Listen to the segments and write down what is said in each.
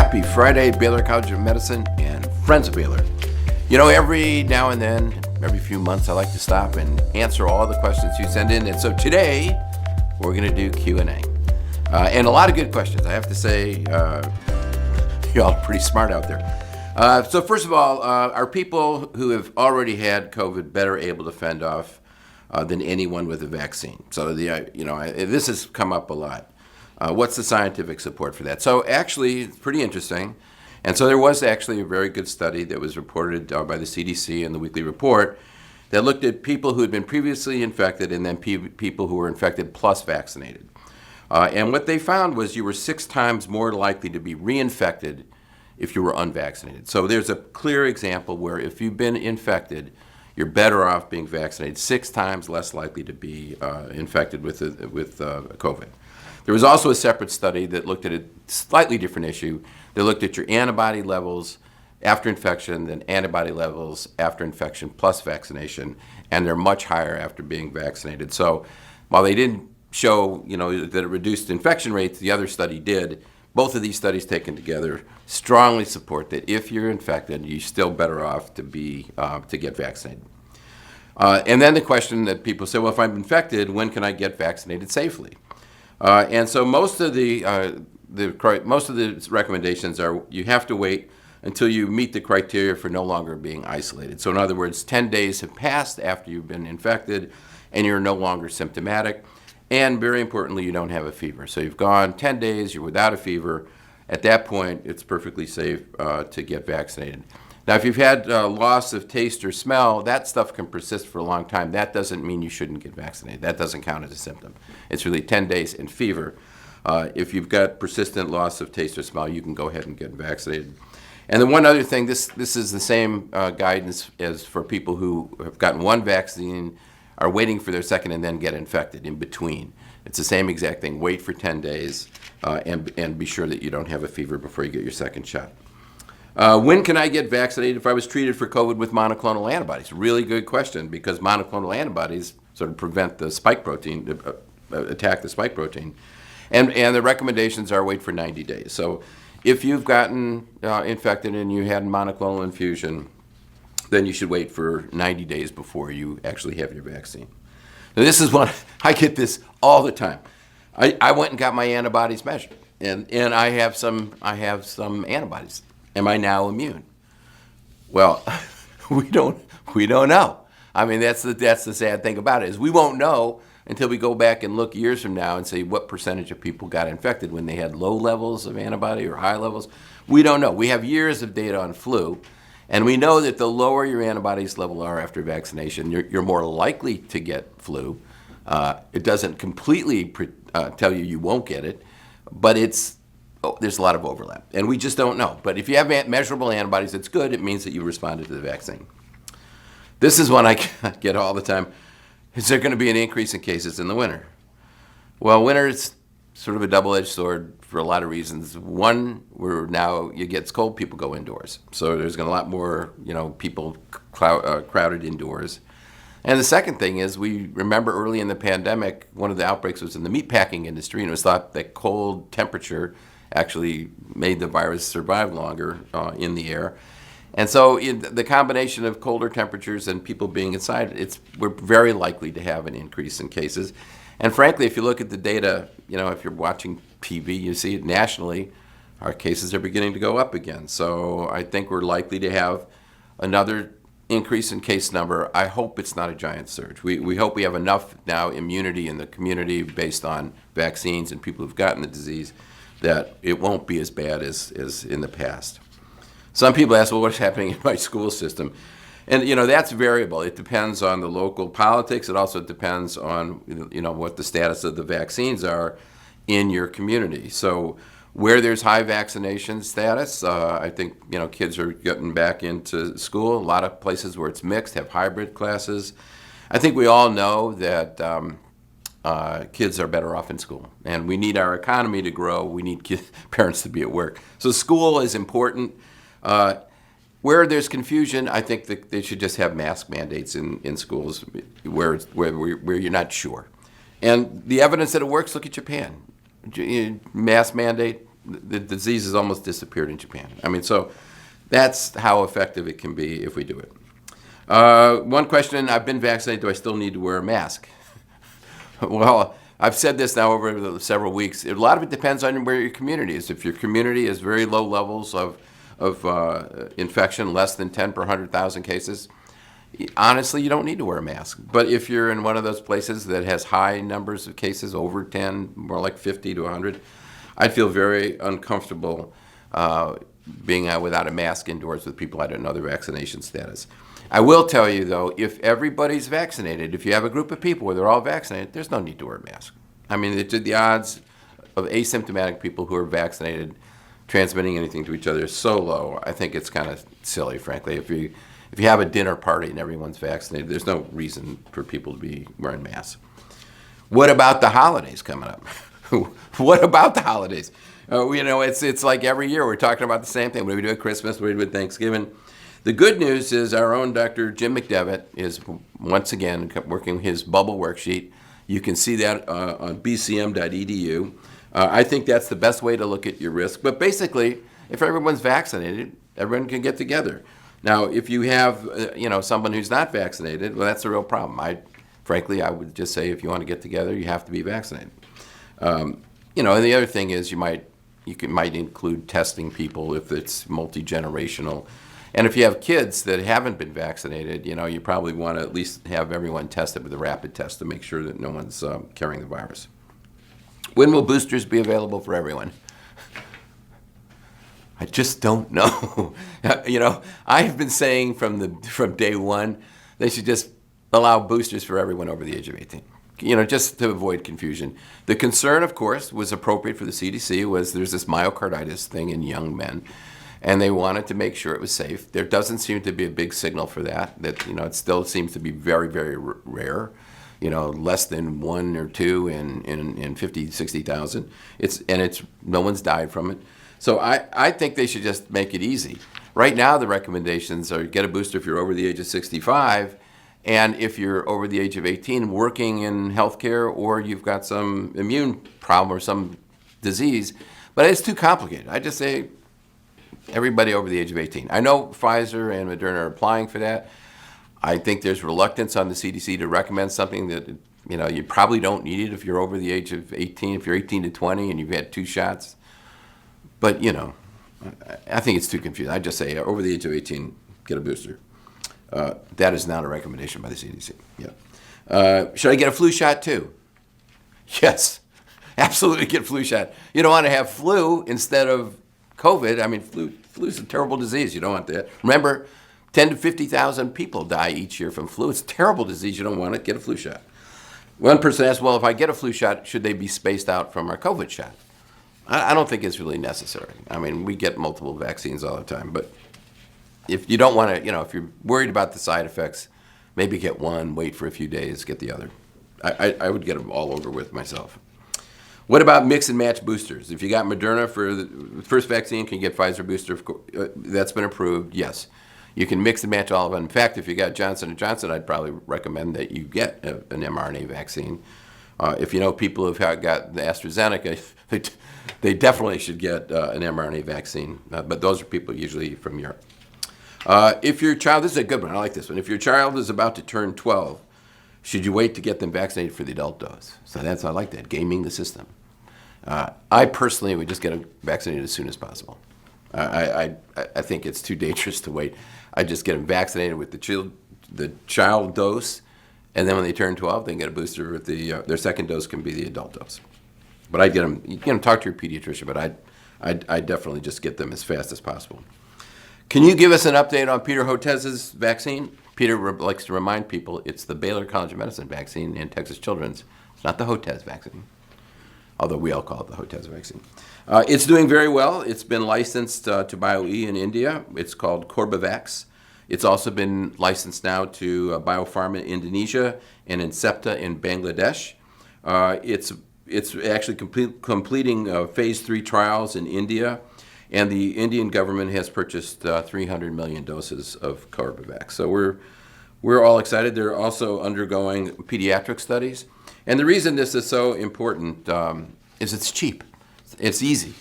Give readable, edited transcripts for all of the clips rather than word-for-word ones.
Happy Friday, Baylor College of Medicine and friends of Baylor. You know, every now and then, every few months, I like to stop and answer all the questions you send in. And so today, we're going to do Q&A. And a lot of good questions. I have to say, y'all are pretty smart out there. So first of all, are people who have already had COVID better able to fend off than anyone with a vaccine? So this has come up a lot. What's the scientific support for that? So actually, it's pretty interesting. And so there was actually a very good study that was reported by the CDC in the weekly report that looked at people who had been previously infected and then people who were infected plus vaccinated. And what they found was you were 6 times more likely to be reinfected if you were unvaccinated. So there's a clear example where if you've been infected, you're better off being vaccinated, 6 times less likely to be infected with COVID. There was also a separate study that looked at a slightly different issue. They looked at your antibody levels after infection than antibody levels after infection plus vaccination, and they're much higher after being vaccinated. So while they didn't show, that it reduced infection rates, the other study did. Both of these studies taken together strongly support that if you're infected, you're still better off to get vaccinated. And then the question that people say, well, if I'm infected, when can I get vaccinated safely? And so most of the recommendations are you have to wait until you meet the criteria for no longer being isolated. So in other words, 10 days have passed after you've been infected and you're no longer symptomatic. And very importantly, you don't have a fever. So you've gone 10 days, you're without a fever. At that point, it's perfectly safe to get vaccinated. Now, if you've had loss of taste or smell, that stuff can persist for a long time. That doesn't mean you shouldn't get vaccinated. That doesn't count as a symptom. It's really 10 days and fever. If you've got persistent loss of taste or smell, you can go ahead and get vaccinated. And then one other thing, this is the same guidance as for people who have gotten one vaccine, are waiting for their second, and then get infected in between. It's the same exact thing. Wait for 10 days and be sure that you don't have a fever before you get your second shot. When can I get vaccinated if I was treated for COVID with monoclonal antibodies? Really good question, because monoclonal antibodies sort of prevent the spike protein, attack the spike protein. And the recommendations are wait for 90 days. So if you've gotten infected and you had monoclonal infusion, then you should wait for 90 days before you actually have your vaccine. Now this is one, I get this all the time. I went and got my antibodies measured, and I have some antibodies. Am I now immune? Well, we don't know. I mean, that's the sad thing about it, is we won't know until we go back and look years from now and say what percentage of people got infected when they had low levels of antibody or high levels. We don't know. We have years of data on flu, and we know that the lower your antibodies level are after vaccination, you're more likely to get flu. It doesn't completely tell you won't get it, but there's a lot of overlap, and we just don't know. But if you have measurable antibodies, it's good. It means that you responded to the vaccine. This is one I get all the time. Is there going to be an increase in cases in the winter? Well, winter is sort of a double-edged sword for a lot of reasons. One, where now it gets cold, people go indoors. So there's going to be a lot more, people crowded indoors. And the second thing is, we remember early in the pandemic, one of the outbreaks was in the meatpacking industry, and it was thought that cold temperature actually made the virus survive longer in the air. And so the combination of colder temperatures and people being inside, we're very likely to have an increase in cases. And frankly, if you look at the data, if you're watching TV, you see it nationally, our cases are beginning to go up again. So I think we're likely to have another increase in case number. I hope it's not a giant surge. We hope we have enough now immunity in the community based on vaccines and people who've gotten the disease that it won't be as bad as in the past. Some people ask, well, what's happening in my school system? And, that's variable. It depends on the local politics. It also depends on, what the status of the vaccines are in your community. So where there's high vaccination status, I think, kids are getting back into school. A lot of places where it's mixed have hybrid classes. I think we all know that kids are better off in school, and we need our economy to grow. We need parents to be at work. So school is important. Where there's confusion, I think that they should just have mask mandates in schools where you're not sure. And the evidence that it works, look at Japan. Mask mandate, the disease has almost disappeared in Japan. I mean, so that's how effective it can be if we do it. One question, I've been vaccinated, do I still need to wear a mask? Well, I've said this now over several weeks. A lot of it depends on where your community is. If your community has very low levels of infection, less than 10 per 100,000 cases, honestly, you don't need to wear a mask. But if you're in one of those places that has high numbers of cases, over 10, more like 50 to 100, I'd feel very uncomfortable being out without a mask indoors with people I don't know their vaccination status. I will tell you, though, if everybody's vaccinated, if you have a group of people where they're all vaccinated, there's no need to wear a mask. I mean, the odds of asymptomatic people who are vaccinated transmitting anything to each other is so low, I think it's kind of silly, frankly. If you have a dinner party and everyone's vaccinated, there's no reason for people to be wearing masks. What about the holidays coming up? What about the holidays? It's like every year we're talking about the same thing. What do we do at Christmas? What do we do at Thanksgiving? The good news is our own Dr. Jim McDevitt is once again working his bubble worksheet. You can see that on bcm.edu. I think that's the best way to look at your risk. But basically, if everyone's vaccinated, everyone can get together. Now, if you have someone who's not vaccinated, well, that's a real problem. Frankly, I would just say if you want to get together, you have to be vaccinated. And the other thing is you might include testing people if it's multi-generational. And if you have kids that haven't been vaccinated, you probably want to at least have everyone tested with a rapid test to make sure that no one's carrying the virus. When will boosters be available for everyone? I just don't know. I've been saying from day one, they should just allow boosters for everyone over the age of 18. Just to avoid confusion. The concern, of course, was appropriate for the CDC, was there's this myocarditis thing in young men, and they wanted to make sure it was safe. There doesn't seem to be a big signal for that it still seems to be very, very rare, less than 1 or 2 in 50, 60,000. No one's died from it. So I think they should just make it easy. Right now, the recommendations are get a booster if you're over the age of 65, and if you're over the age of 18, working in healthcare, or you've got some immune problem or some disease. But it's too complicated. I just say everybody over the age of 18. I know Pfizer and Moderna are applying for that. I think there's reluctance on the CDC to recommend something that you probably don't need it if you're over the age of 18. If you're 18 to 20 and you've had 2 shots. But, I think it's too confusing. I just say over the age of 18, get a booster. That is not a recommendation by the CDC. Yeah. Should I get a flu shot too? Yes, absolutely get a flu shot. You don't want to have flu instead of COVID. I mean, flu is a terrible disease. You don't want that. Remember, 10 to 50,000 people die each year from flu. It's a terrible disease. You don't want it. Get a flu shot. One person asked, well, if I get a flu shot, should they be spaced out from our COVID shot? I don't think it's really necessary. I mean, we get multiple vaccines all the time, but if you don't want to, if you're worried about the side effects, maybe get one, wait for a few days, get the other. I would get them all over with myself. What about mix and match boosters? If you got Moderna for the first vaccine, can you get Pfizer booster? That's been approved, yes. You can mix and match all of them. In fact, if you got Johnson & Johnson, I'd probably recommend that you get an mRNA vaccine. If you know people who've got the AstraZeneca, they definitely should get an mRNA vaccine, but those are people usually from Europe. If your child, this is a good one, I like this one. If your child is about to turn 12, should you wait to get them vaccinated for the adult dose? So I like that, gaming the system. I personally would just get them vaccinated as soon as possible. I think it's too dangerous to wait. I just get them vaccinated with the child dose, and then when they turn 12, they can get a booster with their second dose can be the adult dose. But I'd get them, you can talk to your pediatrician, but I'd definitely just get them as fast as possible. Can you give us an update on Peter Hotz's vaccine? Peter likes to remind people it's the Baylor College of Medicine vaccine and Texas Children's. It's not the Hotz vaccine, although we all call it the Hotz vaccine. It's doing very well. It's been licensed to BioE in India. It's called Corbavax. It's also been licensed now to Biopharma in Indonesia and Incepta in Bangladesh. It's actually completing phase 3 trials in India, and the Indian government has purchased 300 million doses of Corbavax. So we're all excited. They're also undergoing pediatric studies. And the reason this is so important is it's cheap. It's easy.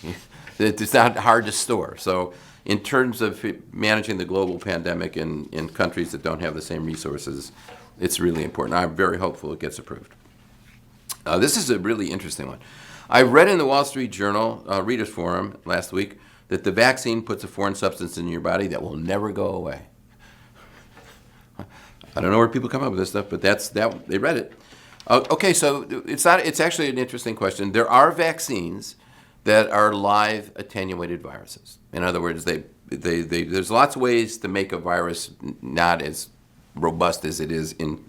It's not hard to store. So in terms of managing the global pandemic in countries that don't have the same resources, it's really important. I'm very hopeful it gets approved. This is a really interesting one. I read in the Wall Street Journal Readers Forum last week that the vaccine puts a foreign substance in your body that will never go away. I don't know where people come up with this stuff, but they read it. Okay, so it's actually an interesting question. There are vaccines that are live attenuated viruses. In other words, there's lots of ways to make a virus not as robust as it is in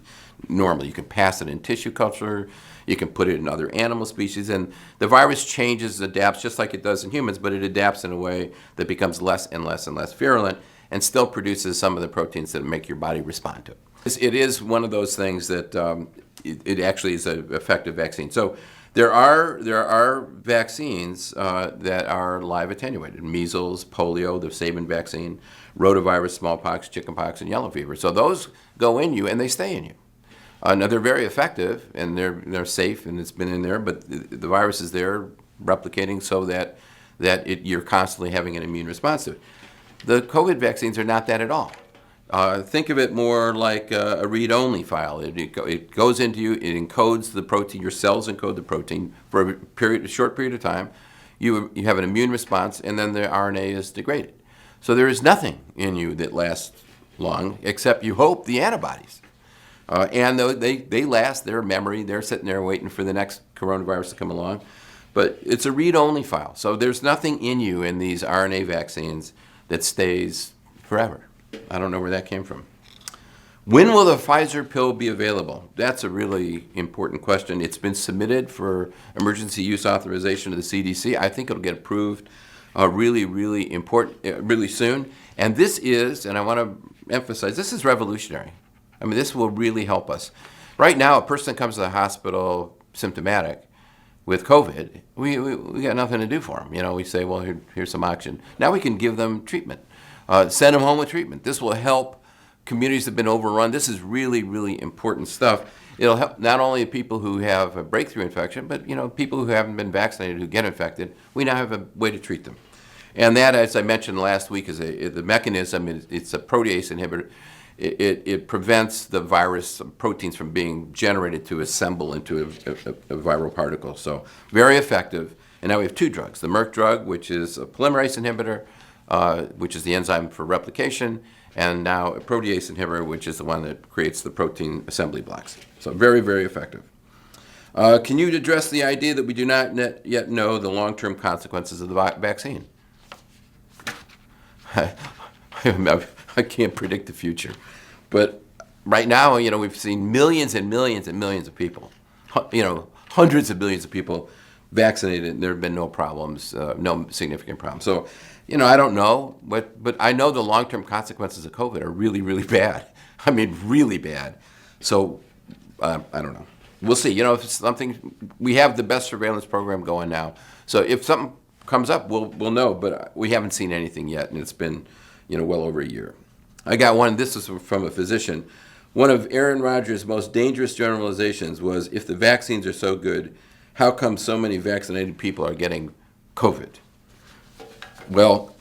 normal. You can pass it in tissue culture, you can put it in other animal species, and the virus changes, adapts just like it does in humans, but it adapts in a way that becomes less and less and less virulent and still produces some of the proteins that make your body respond to it. It is one of those things that it actually is an effective vaccine. So there are vaccines that are live attenuated: measles, polio, the Sabin vaccine, rotavirus, smallpox, chickenpox, and yellow fever. So those go in you and they stay in you. Now they're very effective and they're safe and it's been in there, but the virus is there replicating so that you're constantly having an immune response to it. The COVID vaccines are not that at all. Think of it more like a read-only file. It goes into you, it encodes the protein, your cells encode the protein for a short period of time. You have an immune response, and then the RNA is degraded. So there is nothing in you that lasts long, except you hope the antibodies. And they last, they're memory, they're sitting there waiting for the next coronavirus to come along. But it's a read-only file. So there's nothing in you in these RNA vaccines that stays forever. I don't know where that came from. When will the Pfizer pill be available? That's a really important question. It's been submitted for emergency use authorization to the CDC. I think it'll get approved really soon. And this is, and I want to emphasize, this is revolutionary. I mean, this will really help us. Right now, a person comes to the hospital symptomatic with COVID, we got nothing to do for them. You know, we say, well, here's some oxygen. Now we can give them treatment. Send them home with treatment. This will help communities that have been overrun. This is really, really important stuff. It'll help not only people who have a breakthrough infection, but people who haven't been vaccinated who get infected. We now have a way to treat them. And that, as I mentioned last week, is the mechanism. It's a protease inhibitor. It prevents the virus proteins from being generated to assemble into a viral particle. So very effective. And now we have two drugs. The Merck drug, which is a polymerase inhibitor, which is the enzyme for replication, and now a protease inhibitor, which is the one that creates the protein assembly blocks. So very, very effective. Can you address the idea that we do not yet know the long-term consequences of the vaccine? I can't predict the future. But right now, we've seen millions and millions and millions of people, hundreds of millions of people vaccinated, and there have been no problems, no significant problems. So, I don't know, but I know the long-term consequences of COVID are really, really bad. I mean, really bad. So, I don't know. We'll see. If it's something, we have the best surveillance program going now. So if something comes up, we'll know, but we haven't seen anything yet, and it's been, well over a year. I got one, this is from a physician. One of Aaron Rodgers' most dangerous generalizations was, if the vaccines are so good, how come so many vaccinated people are getting COVID? Well,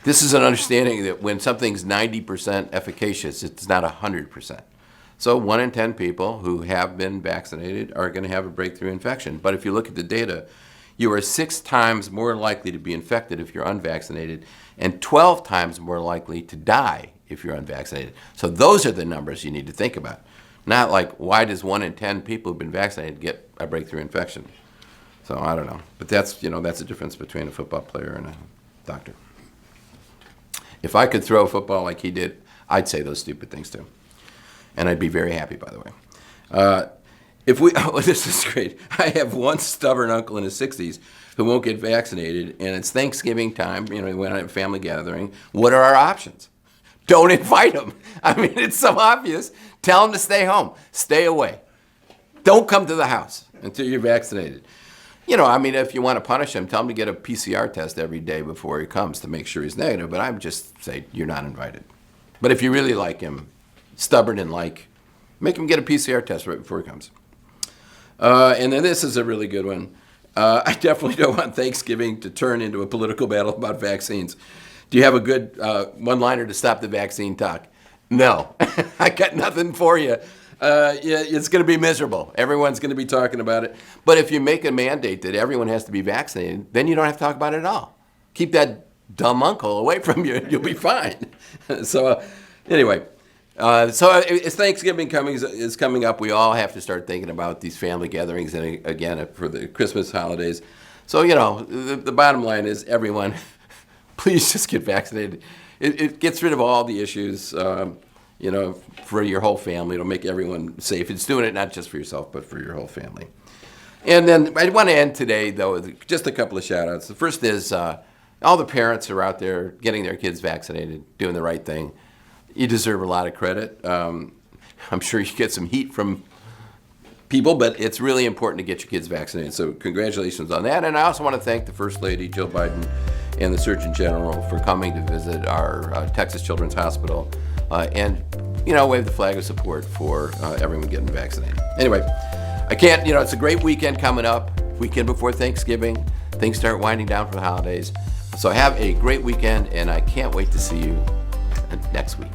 this is an understanding that when something's 90% efficacious, it's not 100%. So 1 in 10 people who have been vaccinated are going to have a breakthrough infection. But if you look at the data, you are 6 times more likely to be infected if you're unvaccinated, and 12 times more likely to die if you're unvaccinated. So those are the numbers you need to think about. Not like, why does 1 in 10 people who've been vaccinated get a breakthrough infection? So I don't know. But that's the difference between a football player and a doctor. If I could throw a football like he did, I'd say those stupid things too. And I'd be very happy, by the way. This is great. I have one stubborn uncle in his 60s who won't get vaccinated, and it's Thanksgiving time. We went on a family gathering. What are our options? Don't invite him. I mean, it's so obvious. Tell him to stay home. Stay away. Don't come to the house until you're vaccinated. If you want to punish him, tell him to get a PCR test every day before he comes to make sure he's negative. But I would just say you're not invited. But if you really like him, stubborn and make him get a PCR test right before he comes. And then this is a really good one. I definitely don't want Thanksgiving to turn into a political battle about vaccines. Do you have a good one-liner to stop the vaccine talk? No. I got nothing for you. Yeah, it's going to be miserable. Everyone's going to be talking about it. But if you make a mandate that everyone has to be vaccinated, then you don't have to talk about it at all. Keep that dumb uncle away from you, and you'll be fine. So anyway, so as Thanksgiving is coming up, we all have to start thinking about these family gatherings, and again, for the Christmas holidays. So, the bottom line is, everyone, please just get vaccinated. It gets rid of all the issues, for your whole family. It'll make everyone safe. It's doing it not just for yourself, but for your whole family. And then I want to end today, though, with just a couple of shout-outs. The first is all the parents who are out there getting their kids vaccinated, doing the right thing. You deserve a lot of credit. I'm sure you get some heat from people, but it's really important to get your kids vaccinated. So congratulations on that. And I also want to thank the First Lady, Jill Biden, and the Surgeon General for coming to visit our Texas Children's Hospital and, wave the flag of support for everyone getting vaccinated. Anyway, I can't, it's a great weekend coming up, weekend before Thanksgiving. Things start winding down for the holidays. So have a great weekend, and I can't wait to see you next week.